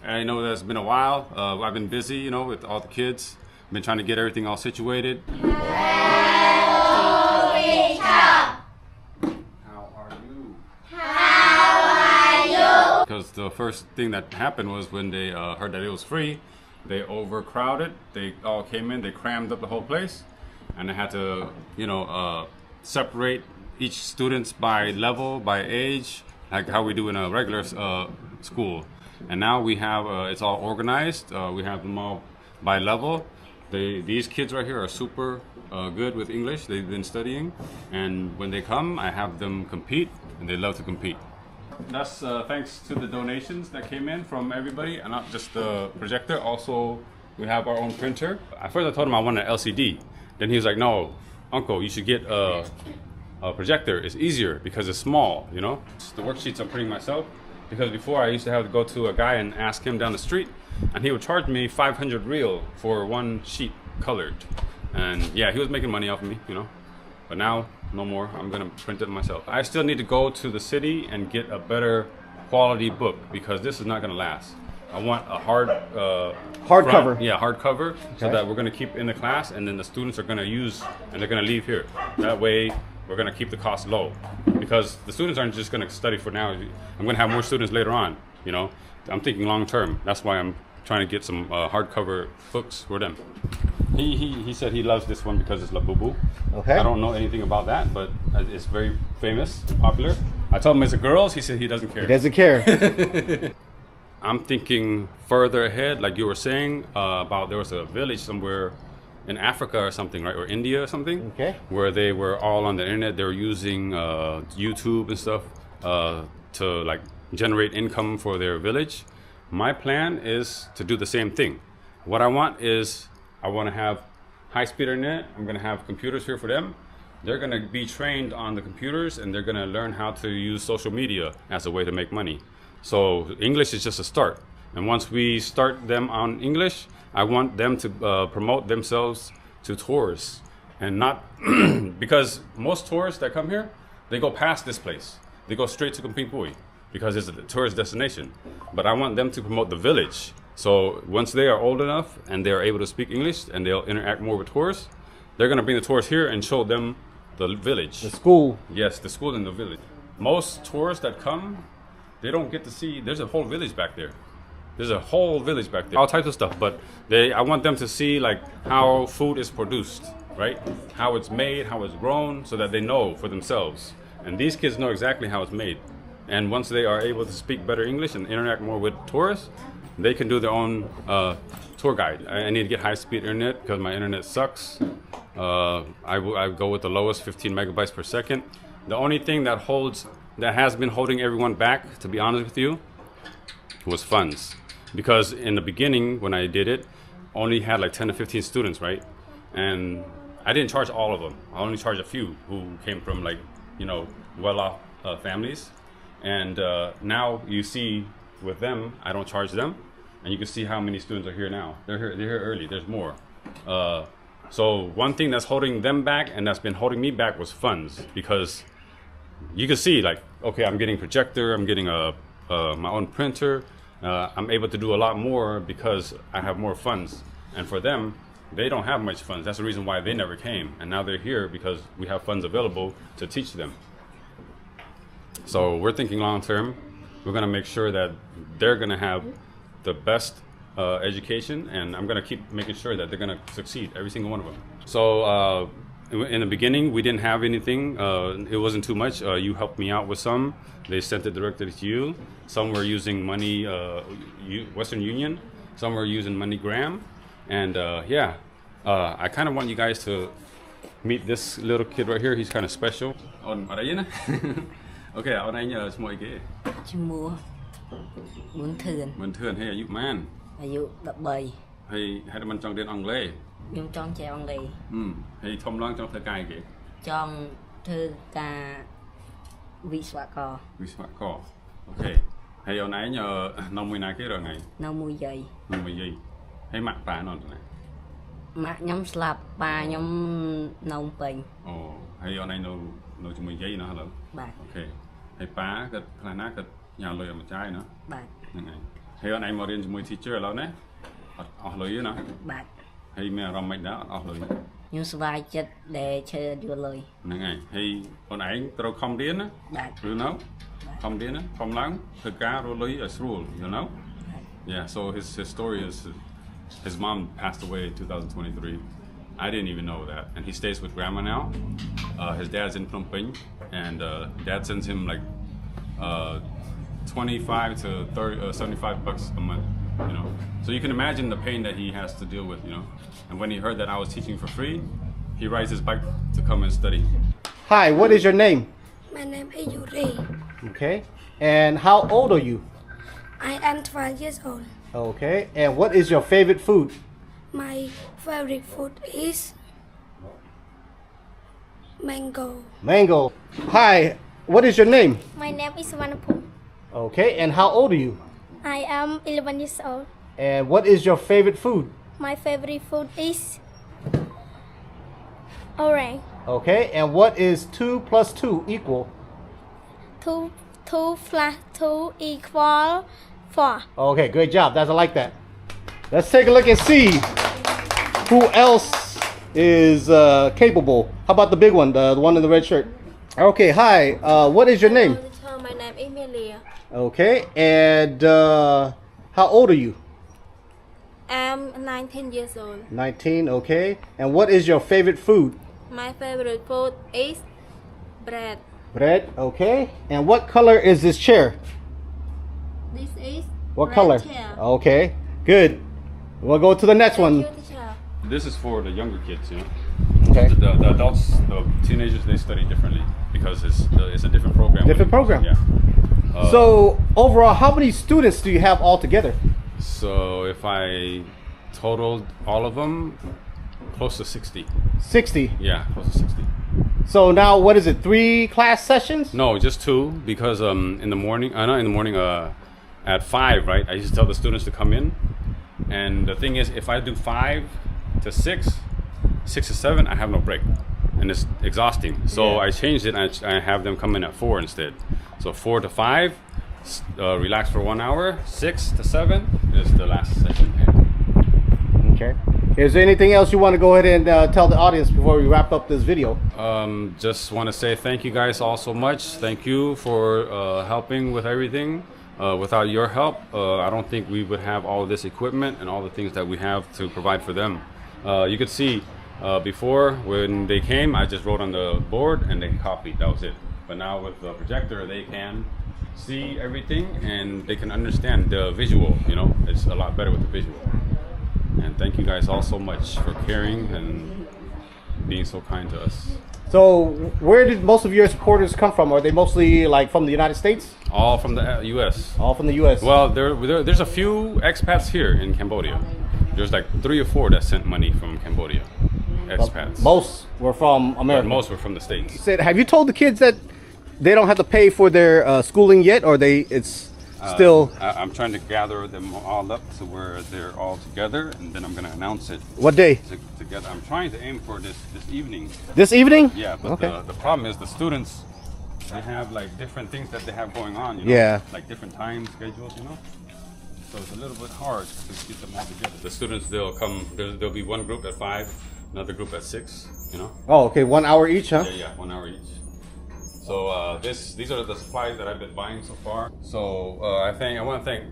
I know that's been a while. I've been busy, you know, with all the kids. Been trying to get everything all situated. Hello, teacher. How are you? How are you? Because the first thing that happened was when they heard that it was free, they overcrowded. They all came in, they crammed up the whole place, and they had to, separate each students by level, by age, like how we do in a regular school. And now we have it's all organized. We have them all by level. These kids right here are super good with English. They've been studying, and when they come, I have them compete, and they love to compete. That's thanks to the donations that came in from everybody, and not just the projector. Also, we have our own printer. At first, I told him I wanted an LCD. Then he was like, "No, Uncle, you should get a projector. It's easier because it's small. You know." The worksheets I'm printing myself. Because before I used to have to go to a guy and ask him down the street, and he would charge me 500 real for one sheet colored. And yeah, he was making money off of me, you know. But now, no more. I'm gonna print it myself. I still need to go to the city and get a better quality book because this is not gonna last. I want a hardcover. Yeah, hardcover, so that we're gonna keep in the class, and then the students are gonna use, and they're gonna leave here. That way, we're going to keep the cost low because the students aren't just going to study for now. I'm going to have more students later on, you know. I'm thinking long term. That's why I'm trying to get some hardcover books for them. He said he loves this one because it's Labubu. Okay. I don't know anything about that, but it's very famous, popular. I told him it's a girl's. He said he doesn't care. He doesn't care. I'm thinking further ahead, like you were saying, about there was a village somewhere in Africa or something, right? Or India or something. Okay. Where they were all on the internet. They were using YouTube and stuff to like generate income for their village. My plan is to do the same thing. What I want is I want to have high-speed internet. I'm going to have computers here for them. They're going to be trained on the computers, and they're going to learn how to use social media as a way to make money. So English is just a start. And once we start them on English, I want them to promote themselves to tourists, and not because most tourists that come here, they go past this place. They go straight to Kamping Pui because it's a tourist destination. But I want them to promote the village. So once they are old enough and they are able to speak English and they'll interact more with tourists, they're going to bring the tourists here and show them the village. The school. Yes, the school and the village. Most tourists that come, they don't get to see, there's a whole village back there. There's a whole village back there, all types of stuff, but I want them to see like how food is produced, right? How it's made, how it's grown, so that they know for themselves. And these kids know exactly how it's made. And once they are able to speak better English and interact more with tourists, they can do their own tour guide. I need to get high-speed internet because my internet sucks. I go with the lowest 15 megabytes per second. The only thing that has been holding everyone back, to be honest with you, was funds. Because in the beginning, when I did it, only had like 10 to 15 students, right? And I didn't charge all of them. I only charged a few who came from like, well-off families. And now you see with them, I don't charge them. And you can see how many students are here now. They're here early, there's more. So one thing that's holding them back and that's been holding me back was funds. Because you can see like, okay, I'm getting projector, I'm getting my own printer. I'm able to do a lot more because I have more funds. And for them, they don't have much funds. That's the reason why they never came. And now they're here because we have funds available to teach them. So we're thinking long term. We're going to make sure that they're going to have the best education, and I'm going to keep making sure that they're going to succeed, every single one of them. So in the beginning, we didn't have anything. It wasn't too much. You helped me out with some. They sent it directly to you. Some were using money, Western Union. Some were using MoneyGram. And I kind of want you guys to meet this little kid right here. He's kind of special. Okay, ở đây nhờ mua cái gì? Mua Muốn Thườn. Muốn Thườn hayอายุมัน อายุ13 ให้มันจองเรียนอังกฤษ ខ្ញុំចង់ចេះអង់គ្លេស ហើយធំឡើងចង់ធ្វើការគេ ចង់ធ្វើការវិស្វករ វិស្វករអូខេហើយអូនឯងនៅមួយណាគេរងថ្ងៃ នៅមួយយាយ នៅមួយយាយហើយម៉ាក់ប៉ានៅណា ម៉ាក់ខ្ញុំស្លាប់ប៉ាខ្ញុំនៅពេញ អូហើយអូនឯងនៅជាមួយយាយណាឥឡូវ បាទ អូខេហើយប៉ាគាត់ខ្លះណាគាត់ញ៉ាំលុយឲ្យម្ចាស់ណា បាទ ហ្នឹងហើយហ ហើយអត់ឯងមករៀនជាមួយ teacher ឥឡូវណាអត់អស់លុយទេណា បាទ ហើយមានអារម្មណ៍មិនដែរអត់អស់លុយ ខ្ញុំសប្បាយចិត្តដែលឈើយល់លុយ ហ្នឹងហើយហើយខ្លួនឯងត្រូវខំរៀនណា បាទ you know ខំរៀនណាខំឡើងធ្វើការរស់លុយឲ្យស្រួល you know yeah so his story is his mom passed away in 2023 I didn't even know that and he stays with grandma now his dad's in Phnom Penh and dad sends him like 25 to 30 75 bucks a month you know so you can imagine the pain that he has to deal with you know and when he heard that I was teaching for free he rides his bike to come and study. Hi, what is your name? My name is Yuri. Okay. And how old are you? I am 12 years old. Okay. And what is your favorite food? My favorite food is mango. Mango. Hi, what is your name? My name is Wanapum. Okay. And how old are you? I am 11 years old. And what is your favorite food? My favorite food is orange. Okay. And what is 2 plus 2 equal? 2 plus 2 equal 4. Okay, great job. I like that. Let's take a look and see who else is capable. How about the big one, the one in the red shirt? Okay, hi. What is your name? My name is Melia. Okay, and how old are you? I'm 19 years old. 19, okay. And what is your favorite food? My favorite food is bread. Bread, okay. And what color is this chair? This is What red color? chair. Okay, good. We'll go to the next one. Thank you, teacher. This is for the younger kids, you know. Okay. The adults, the teenagers, they study differently because it's a different program. Different program. Yeah. So overall, how many students do you have altogether? So if I totaled all of them, close to 60. 60. Yeah, close to 60. So now, what is it? 3 class sessions? No, just 2 because in the morning, not in the morning, at 5, right? I used to tell the students to come in, and the thing is, if I do 5 to 6, 6 to 7, I have no break, and it's exhausting. So Yeah. I changed it. And I have them come in at 4 instead. So 4 to 5, relax for 1 hour. 6 to 7 is the last session. Okay. Is there anything else you want to go ahead and tell the audience before we wrap up this video? Just want to say thank you guys all so much. Thank you for helping with everything. Without your help, I don't think we would have all this equipment and all the things that we have to provide for them. You could see before when they came, I just wrote on the board and they copied. That was it. But now with the projector, they can see everything and they can understand the visual. You know, it's a lot better with the visual. And thank you guys all so much for caring and being so kind to us. So, where did most of your supporters come from? Are they mostly like from the United States? All from the U.S. All from the U.S. Well, there's a few expats here in Cambodia. There's like 3 or 4 that sent money from Cambodia. Expats. Most were from But America. most were from the States. Said, have you told the kids that they don't have to pay for their schooling yet, or it's still? I'm trying to gather them all up to where they're all together, and then I'm going to announce it What day? together. I'm trying to aim for this evening. This evening? Yeah, but Okay. the problem is the students, they have like different things that they have going on, you know? Yeah. Like different time schedules, you know? So it's a little bit hard to get them all together. The students, they'll come, there'll be one group at 5, another group at 6, you know? Oh, okay. 1 hour each, huh? Yeah, 1 hour each. So these are the supplies that I've been buying so far. So I want to thank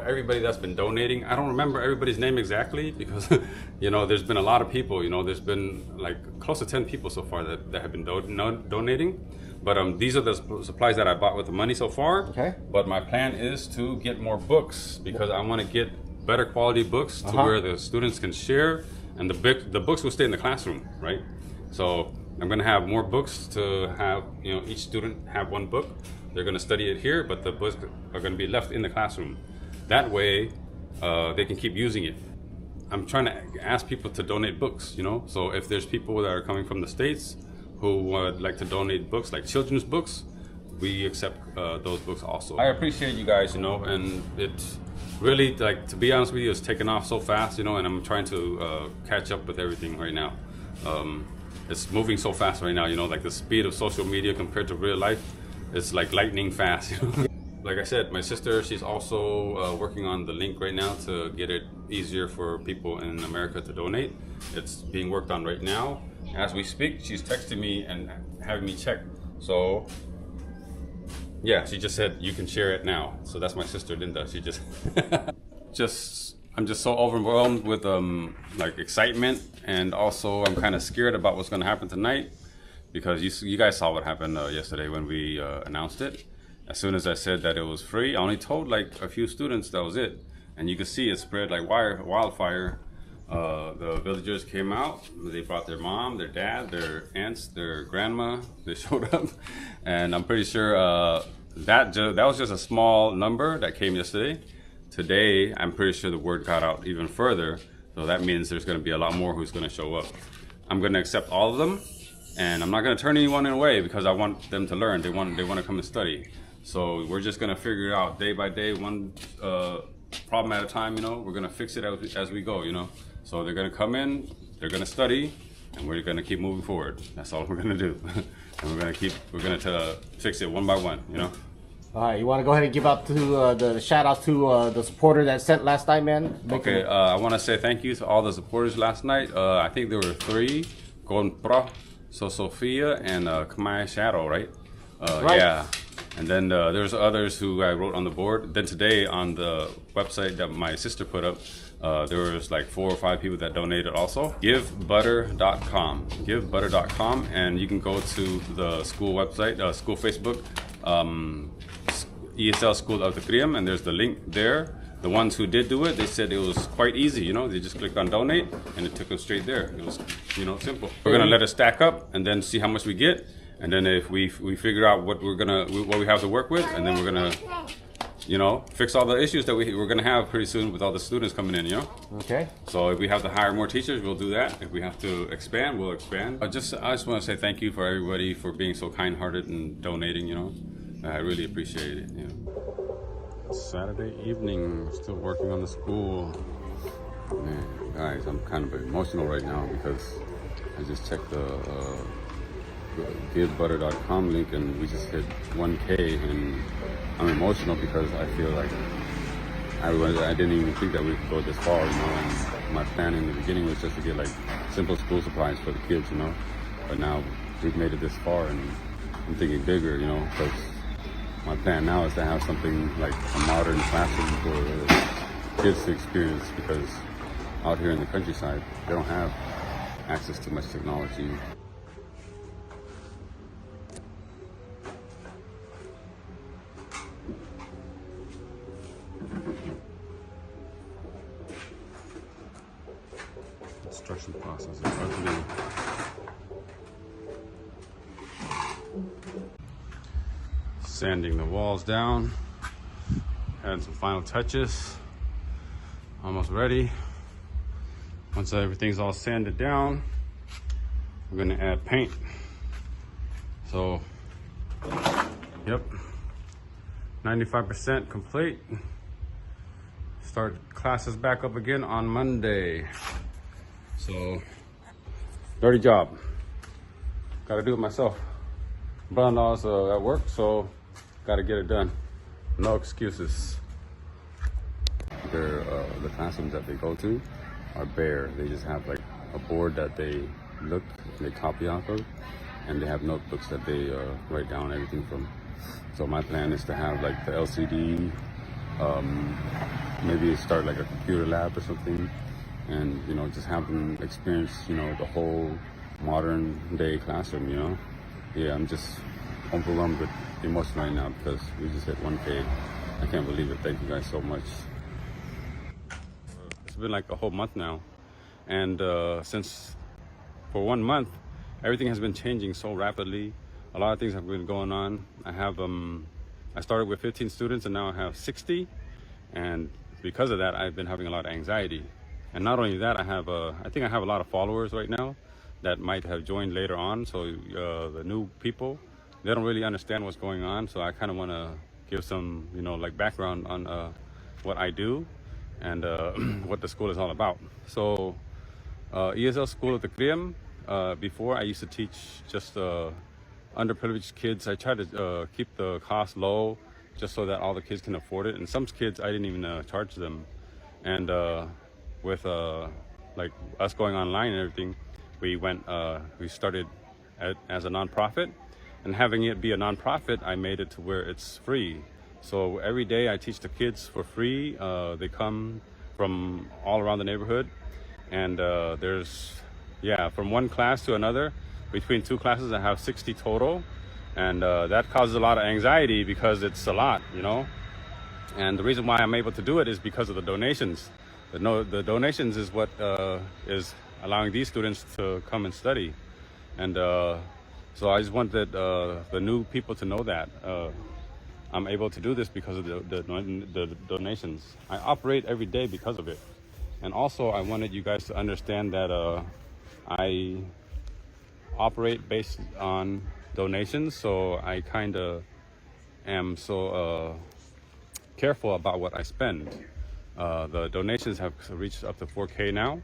everybody that's been donating. I don't remember everybody's name exactly because there's been a lot of people. There's been like close to 10 people so far that have been donating. But these are the supplies that I bought with the money so far. Okay. But my plan is to get more books because I want to get better quality books to where the students can share, and the books will stay in the classroom, right? So I'm going to have more books to have, each student have 1 book. They're going to study it here, but the books are going to be left in the classroom. That way, they can keep using it. I'm trying to ask people to donate books, So if there's people that are coming from the States who would like to donate books, like children's books, we accept those books also. I appreciate you guys, and it's really, like, to be honest with you, it's taken off so fast, and I'm trying to catch up with everything right now. It's moving so fast right now, like the speed of social media compared to real life, it's like lightning fast. like I said, my sister, she's also working on the link right now to get it easier for people in America to donate. It's being worked on right now. As we speak, she's texting me and having me check. So, yeah, she just said, you can share it now. So that's my sister, Linda. She just, I'm just so overwhelmed with like excitement, and also I'm kind of scared about what's going to happen tonight, because you guys saw what happened yesterday when we announced it. As soon as I said that it was free, I only told like a few students, that was it. And you could see it spread like wildfire. The villagers came out, they brought their mom, their dad, their aunts, their grandma, they showed up. And I'm pretty sure that was just a small number that came yesterday. Today, I'm pretty sure the word got out even further. So that means there's gonna be a lot more who's gonna show up. I'm gonna accept all of them, and I'm not gonna turn anyone away, because I want them to learn. They want to come and study. So we're just gonna figure it out day by day, one problem at a time. You know, we're gonna fix it as we go. You know, so they're gonna come in, they're gonna study, and we're gonna keep moving forward. That's all we're gonna do, and we're gonna fix it one by one. You know. All right, you want to go ahead and give out to the shout outs to the supporter that sent last night, man? Okay, I want to say thank you to all the supporters last night. I think there were 3: Golden Pro, Sophia, and Kamai Shadow, right? Right. Yeah. And then there's others who I wrote on the board. Then today on the website that my sister put up, there was like 4 or 5 people that donated also. GiveButter.com. GiveButter.com, and you can go to the school website, school Facebook, ESL School of the Kriam, and there's the link there. The ones who did do it, they said it was quite easy, you know, they just clicked on donate and it took them straight there. It was, you know, simple. We're gonna let it stack up and then see how much we get, and then if we figure out what we have to work with, and then we're gonna, you know, fix all the issues that we're gonna have pretty soon with all the students coming in, you know. Okay. So if we have to hire more teachers, we'll do that. If we have to expand, we'll expand. I just want to say thank you for everybody for being so kind-hearted and donating, you know. I really appreciate it. You know. Saturday evening, still working on the school. Man, guys, I'm kind of emotional right now because I just checked the GiveButter.com link, and we just hit 1K, and I'm emotional because I feel like I didn't even think that we could go this far, you know. And my plan in the beginning was just to get like simple school supplies for the kids, you know. But now we've made it this far, and I'm thinking bigger, you know, because my plan now is to have something like a modern classroom for kids to experience, because out here in the countryside, they don't have access to much technology. Construction process is ugly. Sanding the walls down, add some final touches. Almost ready. Once everything's all sanded down, we're gonna add paint. So, yep, 95% complete. Start classes back up again on Monday. So, dirty job. Gotta do it myself. Brother-in-law's at work, so gotta get it done. No excuses. The classrooms that they go to are bare. They just have like a board that they copy off of, and they have notebooks that they write down everything from. So my plan is to have like the LCD, maybe start like a computer lab or something, and you know, just have them experience, you know, the whole modern day classroom, you know. Yeah, I'm just overwhelmed with emotion right now because we just hit 1K. I can't believe it. Thank you guys so much. It's been like a whole month now, and since for 1 month, everything has been changing so rapidly. A lot of things have been going on. I started with 15 students and now I have 60, and because of that, I've been having a lot of anxiety. And not only that, I think I have a lot of followers right now that might have joined later on. So the new people, they don't really understand what's going on. So I kind of want to give some, you know, like background on what I do and what the school is all about. So ESL School of the Kriam, before I used to teach just underprivileged kids. I try to keep the cost low, just so that all the kids can afford it. And some kids I didn't even charge them. And with like us going online and everything, we started as a nonprofit, and having it be a nonprofit, I made it to where it's free. So every day I teach the kids for free. They come from all around the neighborhood, and there's from one class to another. Between two classes, I have 60 total, and that causes a lot of anxiety because it's a lot, you know. And the reason why I'm able to do it is because of the donations. The donations is what is allowing these students to come and study. And so I just wanted the new people to know that I'm able to do this because of the donations. I operate every day because of it. And also I wanted you guys to understand that I operate based on donations, so I kind of am so careful about what I spend. The donations have reached up to 4K now.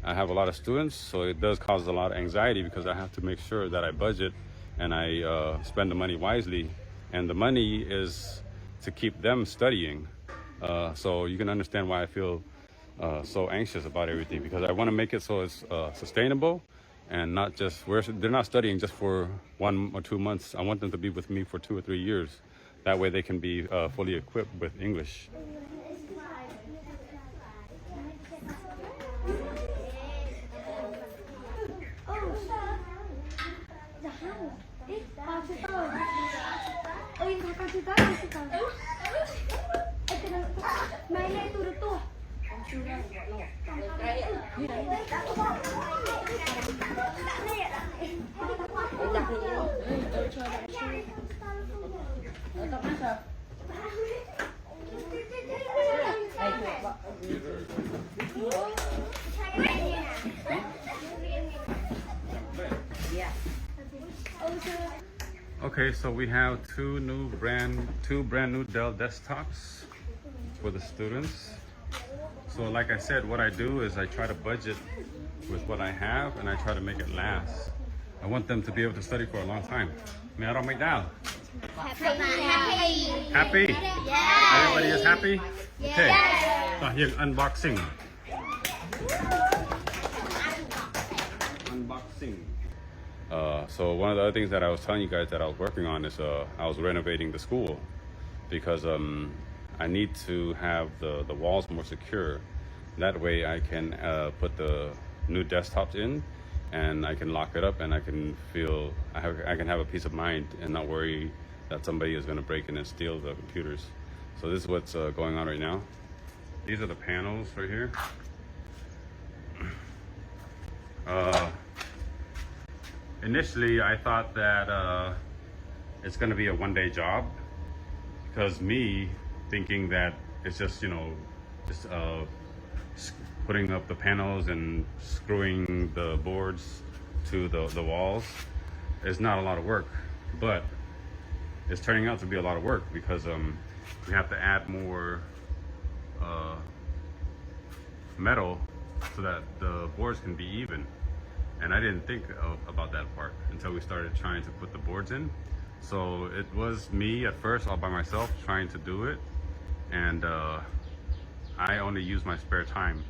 I have a lot of students, so it does cause a lot of anxiety because I have to make sure that I budget and I spend the money wisely. And the money is to keep them studying. So you can understand why I feel so anxious about everything, because I want to make it so it's sustainable and not just, they're not studying just for 1 or 2 months. I want them to be with me for 2 or 3 years. That way they can be fully equipped with English. Okay, so we have two brand new Dell desktops for the students. So like I said, what I do is I try to budget with what I have and I try to make it last. I want them to be able to study for a long time. Meron may dal. Happy? Yeah. Everybody is happy? Yeah. Okay. So here's unboxing. Unboxing. So one of the other things that I was telling you guys that I was working on is I was renovating the school because I need to have the walls more secure. That way I can put the new desktops in and I can lock it up and I can feel, I can have a peace of mind and not worry that somebody is going to break in and steal the computers. So this is what's going on right now. These are the panels right here. Initially, I thought that it's going to be a one-day job, because me thinking that it's just, you know, just putting up the panels and screwing the boards to the walls is not a lot of work, but it's turning out to be a lot of work because we have to add more metal so that the boards can be even. And I didn't think about that part until we started trying to put the boards in. So it was me at first all by myself trying to do it. And I only use my spare time.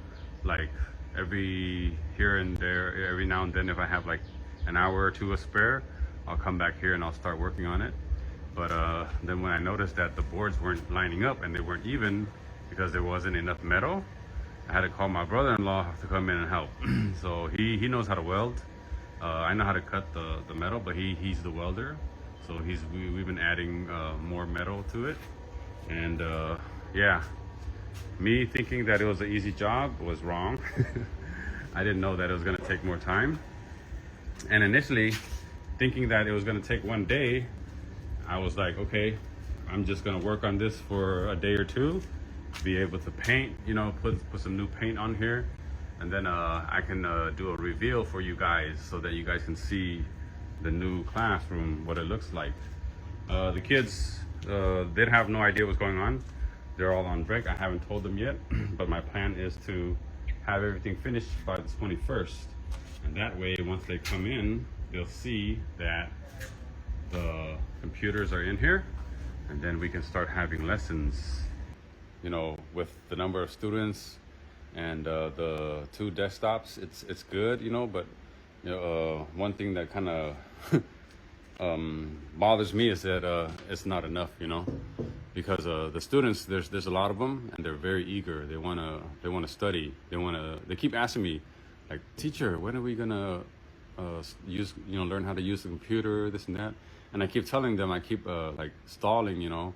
Like every here and there, every now and then, if I have like an hour or two of spare, I'll come back here and I'll start working on it. But then when I noticed that the boards weren't lining up and they weren't even because there wasn't enough metal, I had to call my brother-in-law to come in and help. So he knows how to weld. I know how to cut the metal, but he's the welder. So we've been adding more metal to it. And yeah, me thinking that it was an easy job was wrong. I didn't know that it was gonna take more time. And initially, thinking that it was gonna take one day, I was like, okay, I'm just gonna work on this for a day or two, be able to paint, you know, put some new paint on here, and then I can do a reveal for you guys so that you guys can see the new classroom, what it looks like. The kids, they have no idea what's going on. They're all on break. I haven't told them yet, but my plan is to have everything finished by the 21st. And that way, once they come in, they'll see that the computers are in here and then we can start having lessons, you know, with the number of students and the 2 desktops. It's good, you know, but you know, one thing that kind of bothers me is that it's not enough, you know, because the students, there's a lot of them, and they're very eager. They wanna study. They keep asking me, like, teacher, when are we gonna learn how to use the computer, this and that. And I keep telling them, I keep like stalling, you know,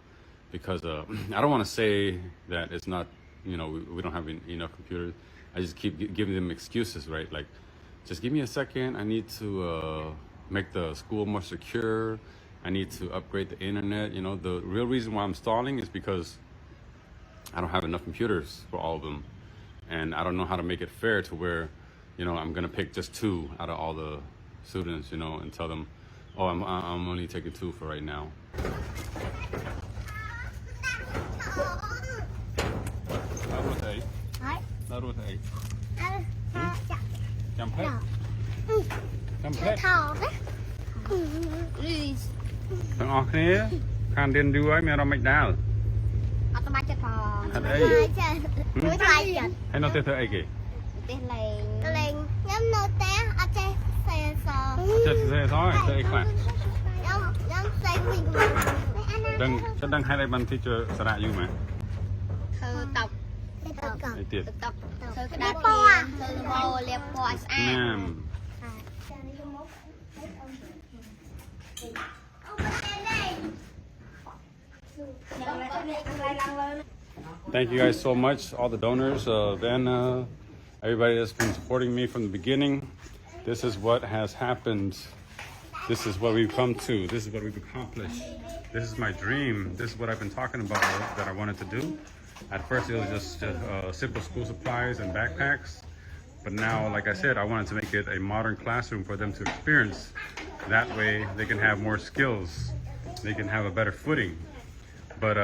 because I don't want to say that it's not, you know, we don't have enough computers. I just keep giving them excuses, right? Like, just give me a second. I need to make the school more secure. I need to upgrade the internet. You know, the real reason why I'm stalling is because I don't have enough computers for all of them. And I don't know how to make it fair to where, you know, I'm gonna pick just 2 out of all the students, you know, and tell them, oh, I'm only taking 2 for right now. Thank you guys so much, all the donors, Vanna, everybody that's been supporting me from the beginning. This is what has happened. This is what we've come to. This is what we've accomplished. This is my dream. This is what I've been talking about that I wanted to do. At first it was just simple school supplies and backpacks. But now, like I said, I wanted to make it a modern classroom for them to experience. That way they can have more skills. They can have a better footing. But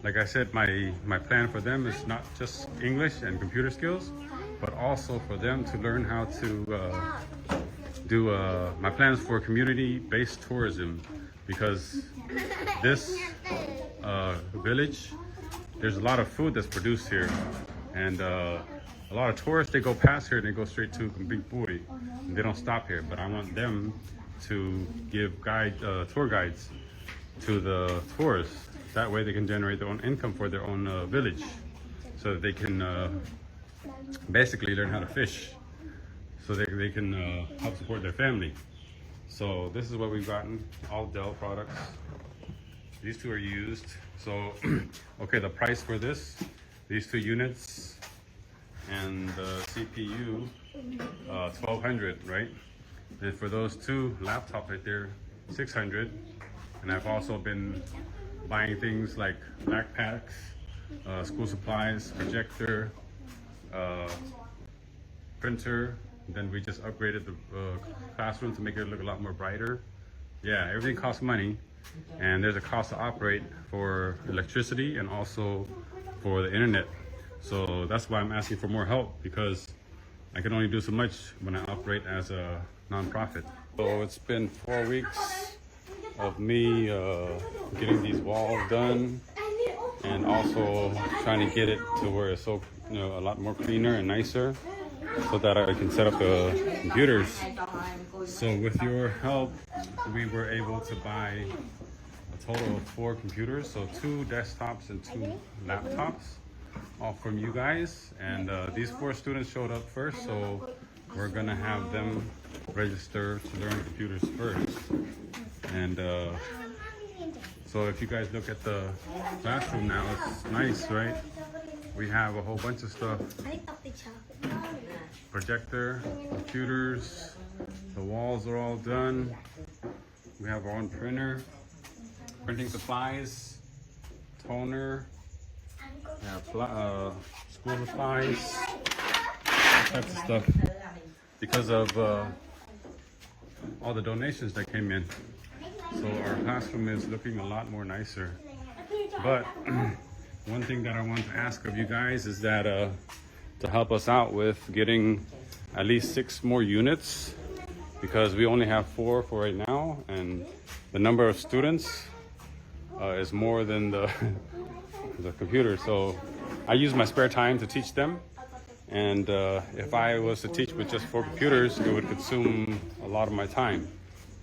like I said, my plan for them is not just English and computer skills, but also for them to learn how to do my plans for community-based tourism, because this village, there's a lot of food that's produced here, and a lot of tourists, they go past here and they go straight to Kambingpuri, and they don't stop here. But I want them to give tour guides to the tourists. That way they can generate their own income for their own village, so that they can basically learn how to fish, so they can help support their family. So this is what we've gotten, all Dell products. These 2 are used. So, okay, the price for this, these 2 units and the CPU, $1,200, right? And for those 2 laptops right there, $600. And I've also been buying things like backpacks, school supplies, projector, printer. Then we just upgraded the classroom to make it look a lot more brighter. Yeah, everything costs money, and there's a cost to operate for electricity and also for the internet. So that's why I'm asking for more help, because I can only do so much when I operate as a nonprofit. So it's been 4 weeks of me getting these walls done, and also trying to get it to where it's so, you know, a lot more cleaner and nicer, so that I can set up the computers. So with your help, we were able to buy a total of 4 computers, so 2 desktops and 2 laptops, all from you guys. And these 4 students showed up first, so we're gonna have them register to learn computers first. And so if you guys look at the classroom now, it's nice, right? We have a whole bunch of stuff. Projector, computers, the walls are all done. We have our own printer, printing supplies, toner, school supplies, all types of stuff, because of all the donations that came in. So our classroom is looking a lot more nicer. But one thing that I want to ask of you guys is that to help us out with getting at least 6 more units, because we only have 4 for right now, and the number of students is more than the the computer. So I use my spare time to teach them. And if I was to teach with just 4 computers, it would consume a lot of my time.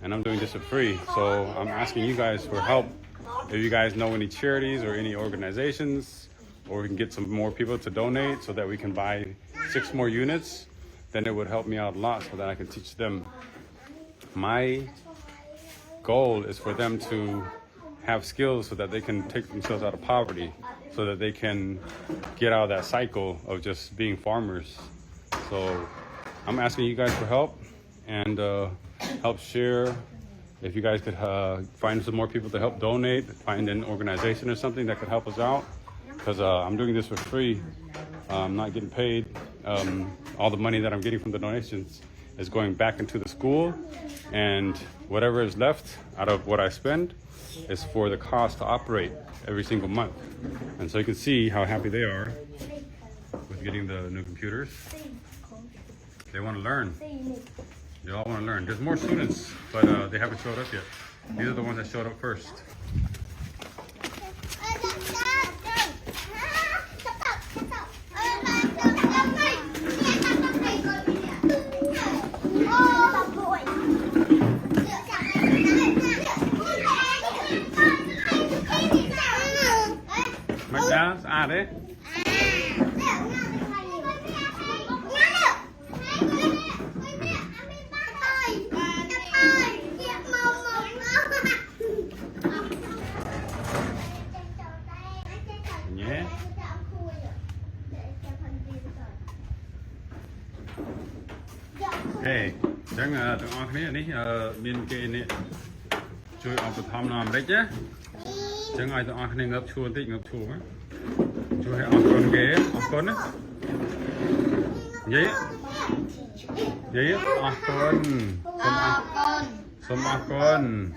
And I'm doing this for free. So I'm asking you guys for help. If you guys know any charities or any organizations, or we can get some more people to donate so that we can buy 6 more units, then it would help me out a lot so that I can teach them. My goal is for them to have skills so that they can take themselves out of poverty, so that they can get out of that cycle of just being farmers. So I'm asking you guys for help and help share. If you guys could find some more people to help donate, find an organization or something that could help us out, because I'm doing this for free. I'm not getting paid. All the money that I'm getting from the donations is going back into the school, and whatever is left out of what I spend is for the cost to operate every single month. And so you can see how happy they are with getting the new computers. They want to learn. They all want to learn. There's more students, but they haven't showed up yet. These are the ones that showed up first. McDonald's, đấy. Yeah. Hey, chẳng tụi con cái này bên kia này chui ở tụi thăm làm đấy chứ. Chẳng ai tụi con này ngập chua tí ngập chua á. Chui ở con ghế, ở con á. Vậy. Vậy ở con. Xôm ở con.